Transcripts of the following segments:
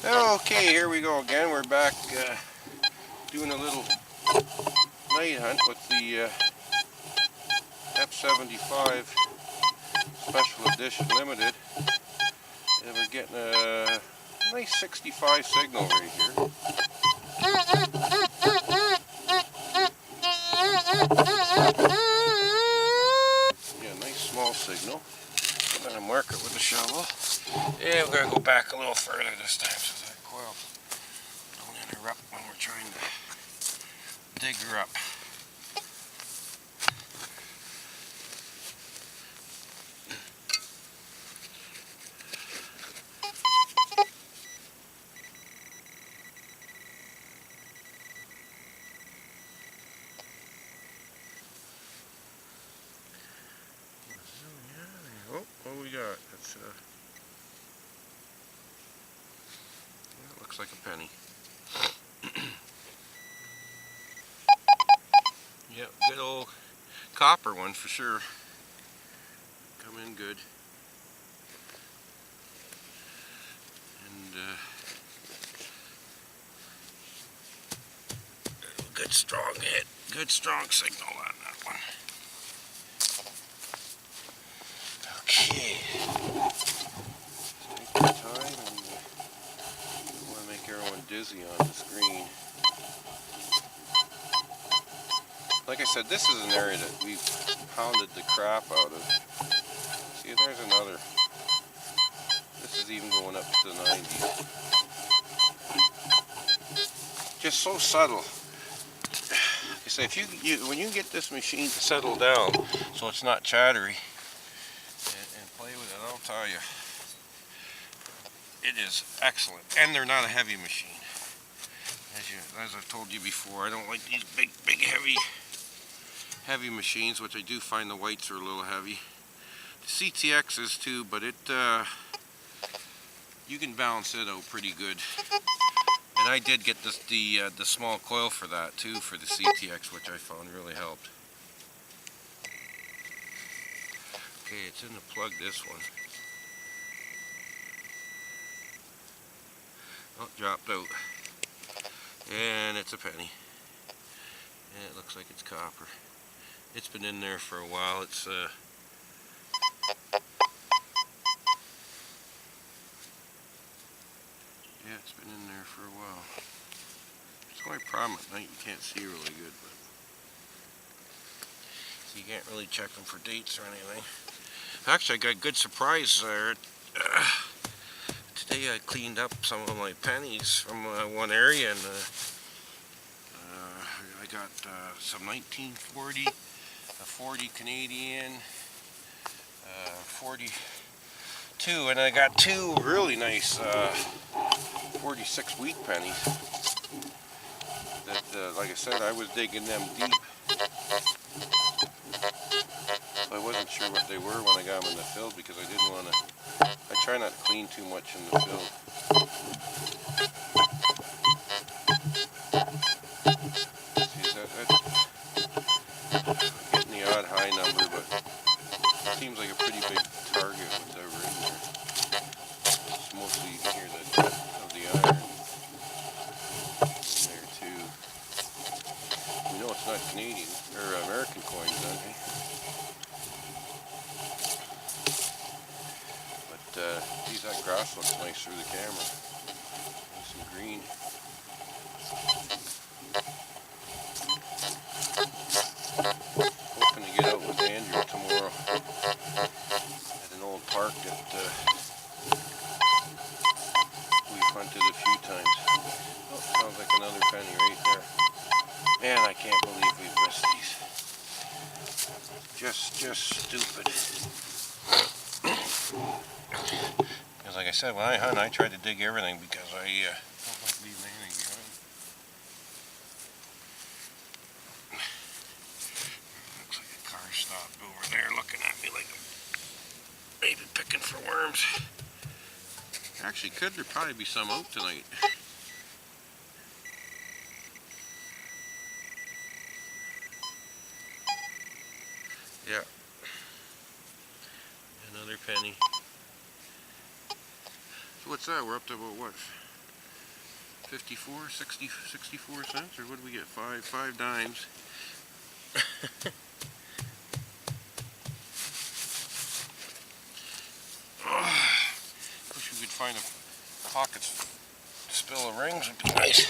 Okay, here we go again. We're back doing a little night hunt with the F75 Special Edition Limited. And we're getting a nice 65 signal right here. Yeah, nice small signal. I'm going to mark it with a shovel. Yeah, we're going to go back a little further this time so that coil don't interrupt when we're trying to dig her up. Oh, what we got? It's it looks like a penny. Yep, good old copper one for sure. Come in good. And good strong hit. Good strong signal on that one. Okay. Take your time and don't want to make everyone dizzy on the screen. Like I said, this is an area that we've pounded the crap out of. See, there's another. This is even going up to the 90s. Just so subtle. Like I say, if when you get this machine to settle down so it's not chattery and play with it, I'll tell you, it is excellent. And they're not a heavy machine. As I've told you before, I don't like these big heavy machines, which I do find the whites are a little heavy. The CTX is too, but you can balance it out pretty good. And I did get the small coil for that too, for the CTX, which I found really helped. Okay, it's in the plug, this one. Oh, dropped out. And it's a penny. And it looks like it's copper. It's been in there for a while. It's yeah, it's been in there for a while. It's the only problem at night, you can't see really good, but so you can't really check them for dates or anything. Actually, I got a good surprise there. Today I cleaned up some of my pennies from one area, and I got some 1940, a 40 Canadian, 42, and I got two really nice 46 wheat pennies that, like I said, I was digging them deep. I wasn't sure what they were when I got them in the field because I didn't want to, I try not to clean too much in the field. See, that's getting the odd high number, but it seems like a pretty big target, whatever in there. It's mostly you can hear the of the iron in there too. We know it's not Canadian or American coins, then, hey? Geez, that grass looks nice through the camera. Nice and green. Hoping to get out with Andrew tomorrow at an old park that we've hunted a few times. Oh, sounds like another penny right there. Man, I can't believe we've missed these. Just stupid. Because like I said, when I hunt, I try to dig everything because I don't like leaving anything behind. Looks like a car stopped over there looking at me like I'm maybe picking for worms. Actually, could there probably be some out tonight? Yeah. Another penny. So what's that? We're up to about what? 54, 60, 64 cents, or what do we get? Five dimes. Wish we could find a pockets spill of rings, would be nice.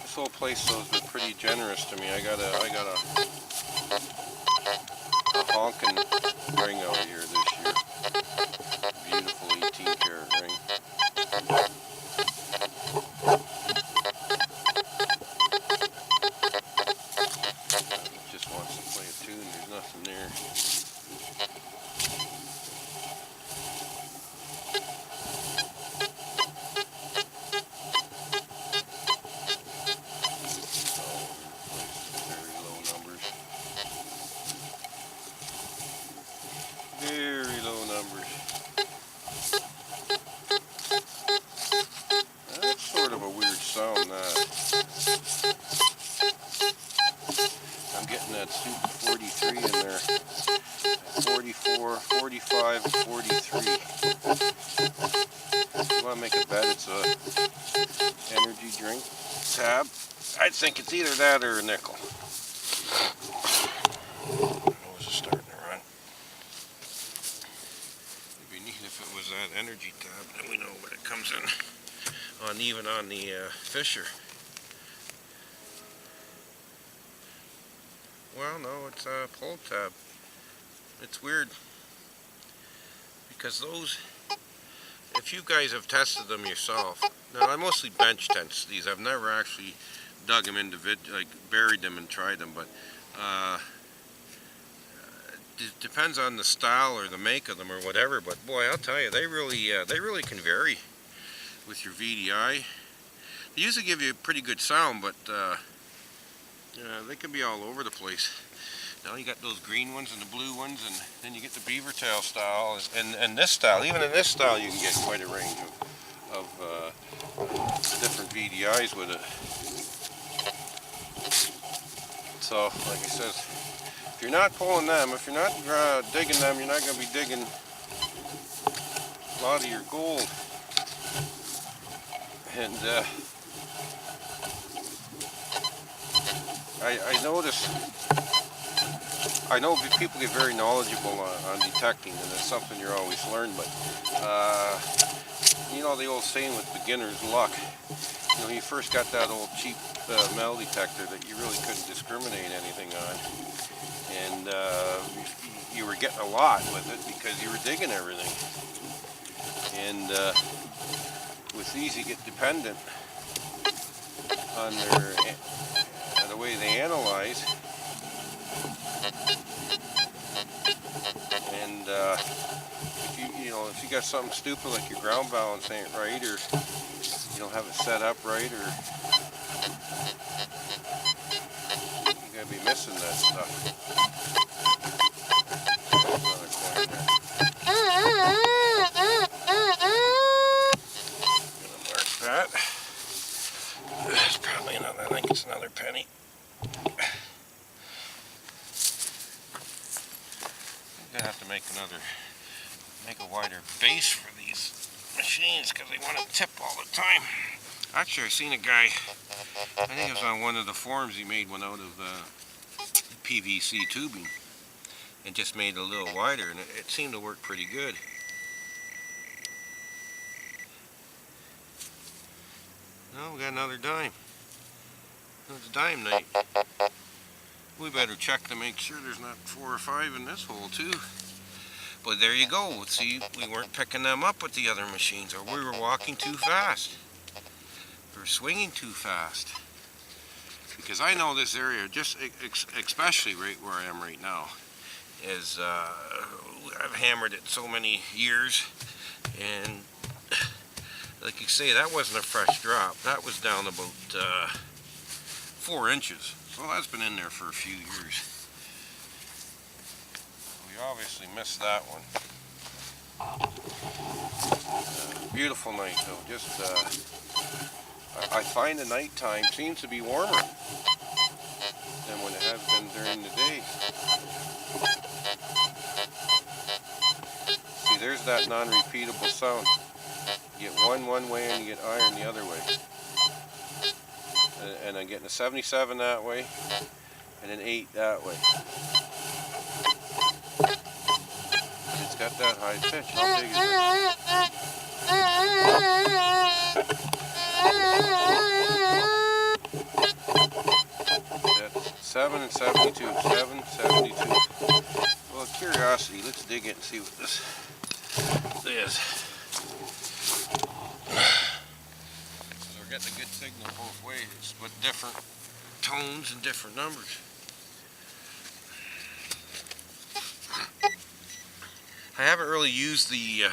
This whole place though has been pretty generous to me. I got a honkin' ring out here this year. Beautiful 18-karat ring. Just wants to play a tune. There's nothing there. Very low numbers. That's sort of a weird sound, that. I'm getting that super 43 in there. 44, 45, 43. You want to make a bet it's a energy drink tab? I think it's either that or a nickel. If it was that energy tab, then we know what it comes in on, even on the Fisher. Well, no, it's a pull tab. It's weird because those, if you guys have tested them yourself, now I mostly bench test these. I've never actually dug them individually, like buried them and tried them, but it depends on the style or the make of them or whatever. But boy, I'll tell you, they really can vary with your VDI. They usually give you a pretty good sound, but they can be all over the place. Now you got those green ones and the blue ones, and then you get the beaver tail style, and this style. Even in this style, you can get quite a range of different VDIs with it. So, like I said, if you're not pulling them, if you're not digging them, you're not going to be digging a lot of your gold. And I notice, I know people get very knowledgeable on detecting, and it's something you're always learning, but you know the old saying with beginner's luck. You know, you first got that old cheap metal detector that you really couldn't discriminate anything on. And you were getting a lot with it because you were digging everything. And with these, you get dependent on the way they analyze. And if you got something stupid like your ground balance ain't right, or you don't have it set up right, or you're gonna be missing that stuff. There's probably another, I think it's another penny. I'm gonna have to make a wider base for these machines because they want to tip all the time. Actually, I seen a guy, I think it was on one of the forums, he made one out of PVC tubing and just made it a little wider, and it seemed to work pretty good. No, we got another dime. It's dime night. We better check to make sure there's not 4 or 5 in this hole too. But there you go. See, we weren't picking them up with the other machines, or we were walking too fast. We were swinging too fast. Because I know this area, just especially right where I am right now, is I've hammered it so many years, and like you say, that wasn't a fresh drop. That was down about 4 inches. So that's been in there for a few years. We obviously missed that one. Beautiful night though. Just I find the nighttime seems to be warmer than when it has been during the day. See, there's that non-repeatable sound. You get one way and you get iron the other way. And I'm getting a 77 that way and an 8 that way. It's got that high pitch. How big is it? That's 7 and 72. 7, 72. Well, curiosity, let's dig it and see what this is. So we're getting a good signal both ways, but different tones and different numbers. I haven't really used this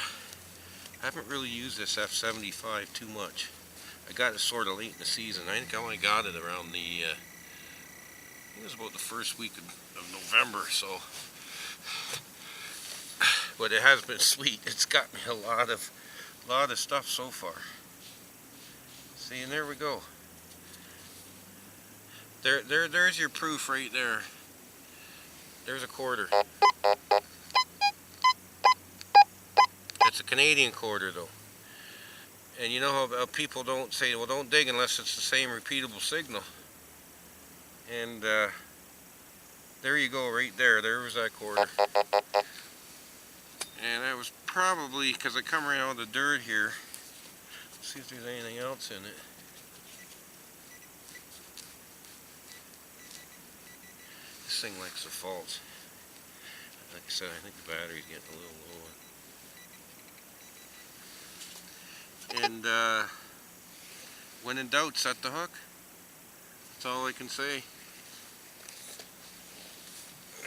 F75 too much. I got it sort of late in the season. I think I only got it around the I think it was about the first week of November, so. But it has been sweet. It's got me a lot of stuff so far. See, and there we go. There's your proof right there. There's a quarter. It's a Canadian quarter though. And you know how people don't say, well, don't dig unless it's the same repeatable signal. And there you go, right there. There was that quarter. And that was probably, because I come around all the dirt here. Let's see if there's anything else in it. This thing likes the faults. Like I said, I think the battery's getting a little low. And when in doubt, set the hook. That's all I can say.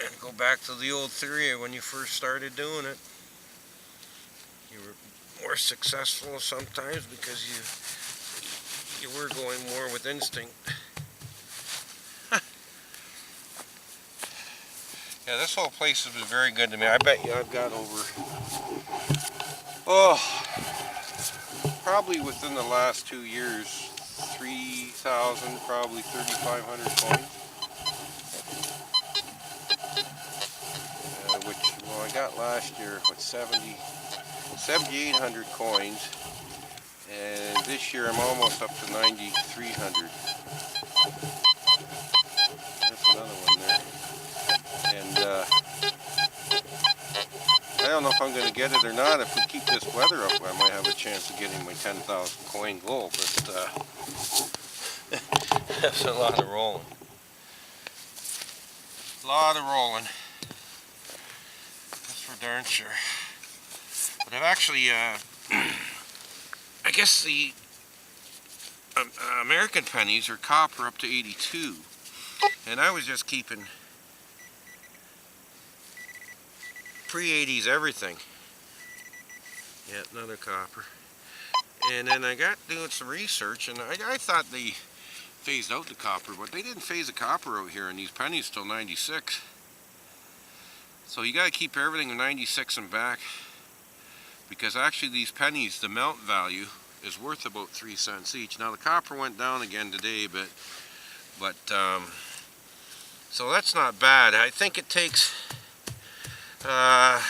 And go back to the old theory of when you first started doing it. You were more successful sometimes because you were going more with instinct. Yeah, this whole place has been very good to me. I bet you I've got over, probably within the last 2 years, 3,000, probably 3,500 coins. Which, well, I got last year, what, 7,800 coins. And this year I'm almost up to 9,300. That's another one there. And I don't know if I'm going to get it or not. If we keep this weather up, I might have a chance of getting my 10,000 coin goal. But that's a lot of rolling. A lot of rolling. That's for darn sure. But I've actually, I guess the American pennies are copper up to 82. And I was just keeping pre-80s everything. Yeah, another copper. And then I got doing some research, and I thought they phased out the copper, but they didn't phase the copper out here in these pennies till 96. So you got to keep everything in 96 and back, because actually these pennies, the melt value is worth about 3 cents each. Now the copper went down again today, but so that's not bad. I think it takes to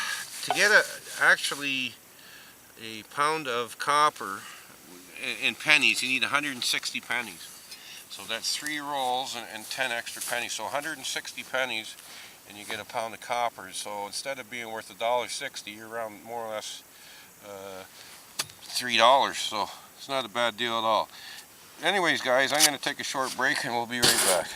get actually a pound of copper in pennies, you need 160 pennies. So that's 3 rolls and 10 extra pennies. So 160 pennies and you get a pound of copper. So instead of being worth $1.60, you're around more or less $3. So it's not a bad deal at all. Anyways, guys, I'm going to take a short break and we'll be right back.